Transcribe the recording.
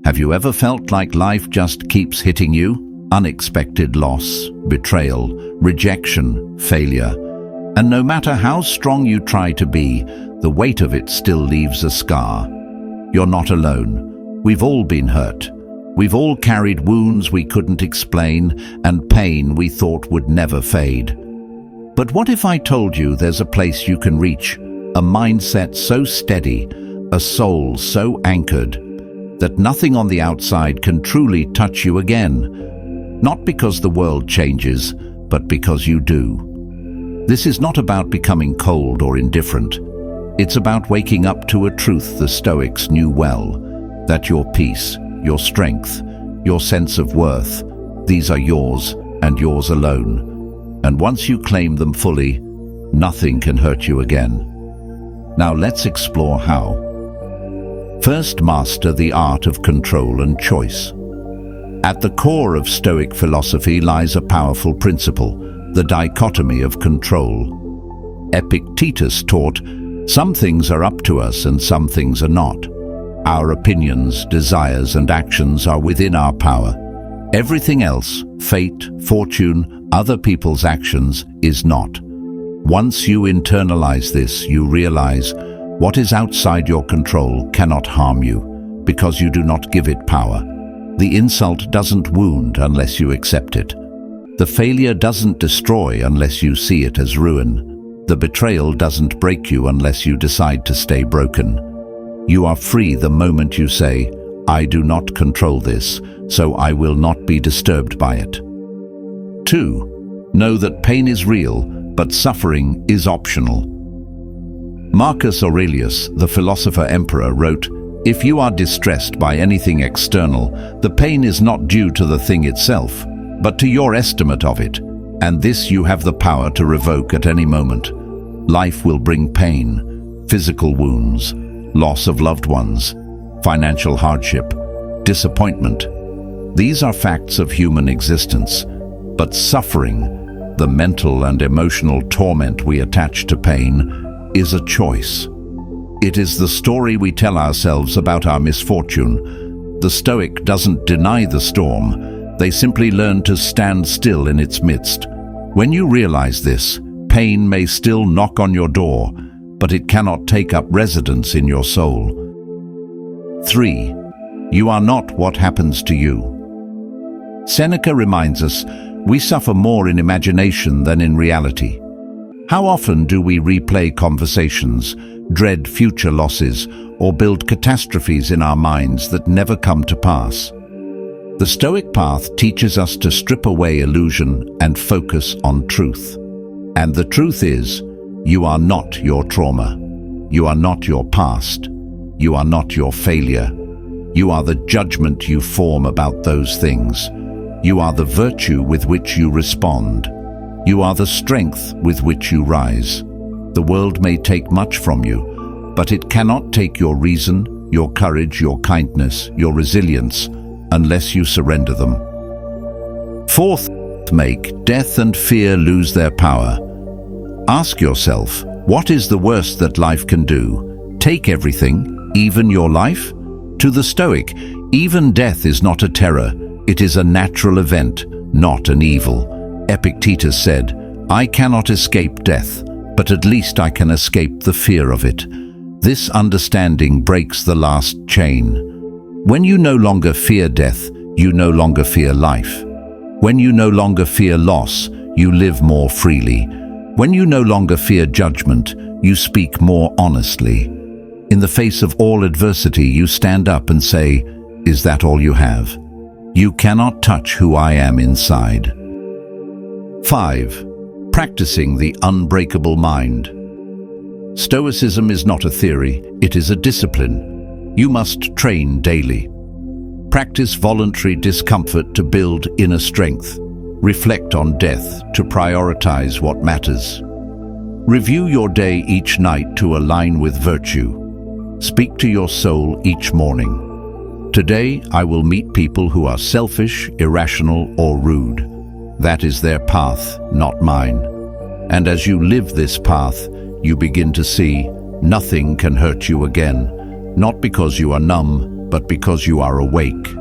Have you ever felt like life just keeps hitting you? Unexpected loss, betrayal, rejection, failure. And no matter how strong you try to be, the weight of it still leaves a scar. You're not alone. We've all been hurt. We've all carried wounds we couldn't explain and pain we thought would never fade. But what if I told you there's a place you can reach, a mindset so steady, a soul so anchored, that nothing on the outside can truly touch you again? Not because the world changes, but because you do. This is not about becoming cold or indifferent. It's about waking up to a truth the Stoics knew well, that your peace, your strength, your sense of worth, these are yours and yours alone. And once you claim them fully, nothing can hurt you again. Now let's explore how. First, master the art of control and choice. At the core of Stoic philosophy lies a powerful principle, the dichotomy of control. Epictetus taught, some things are up to us and some things are not. Our opinions, desires, and actions are within our power. Everything else, fate, fortune, other people's actions, is not. Once you internalize this, you realize what is outside your control cannot harm you, because you do not give it power. The insult doesn't wound unless you accept it. The failure doesn't destroy unless you see it as ruin. The betrayal doesn't break you unless you decide to stay broken. You are free the moment you say, I do not control this, so I will not be disturbed by it. 2. Know that pain is real, but suffering is optional. Marcus Aurelius, the philosopher-emperor, wrote, if you are distressed by anything external, the pain is not due to the thing itself, but to your estimate of it, and this you have the power to revoke at any moment. Life will bring pain, physical wounds, loss of loved ones, financial hardship, disappointment. These are facts of human existence, but suffering, the mental and emotional torment we attach to pain, is a choice. It is the story we tell ourselves about our misfortune. The Stoic doesn't deny the storm, they simply learn to stand still in its midst. When you realize this, pain may still knock on your door, but it cannot take up residence in your soul. 3. You are not what happens to you. Seneca reminds us, we suffer more in imagination than in reality. How often do we replay conversations, dread future losses, or build catastrophes in our minds that never come to pass? The Stoic path teaches us to strip away illusion and focus on truth. And the truth is, you are not your trauma. You are not your past. You are not your failure. You are the judgment you form about those things. You are the virtue with which you respond. You are the strength with which you rise. The world may take much from you, but it cannot take your reason, your courage, your kindness, your resilience, unless you surrender them. 4. Make death and fear lose their power. Ask yourself, what is the worst that life can do? Take everything, even your life? To the Stoic, even death is not a terror, it is a natural event, not an evil. Epictetus said, I cannot escape death, but at least I can escape the fear of it. This understanding breaks the last chain. When you no longer fear death, you no longer fear life. When you no longer fear loss, you live more freely. When you no longer fear judgment, you speak more honestly. In the face of all adversity, you stand up and say, is that all you have? You cannot touch who I am inside. 5. Practicing the unbreakable mind. Stoicism is not a theory, it is a discipline. You must train daily. Practice voluntary discomfort to build inner strength. Reflect on death to prioritize what matters. Review your day each night to align with virtue. Speak to your soul each morning. Today, I will meet people who are selfish, irrational, or rude. That is their path, not mine. And as you live this path, you begin to see nothing can hurt you again, not because you are numb, but because you are awake.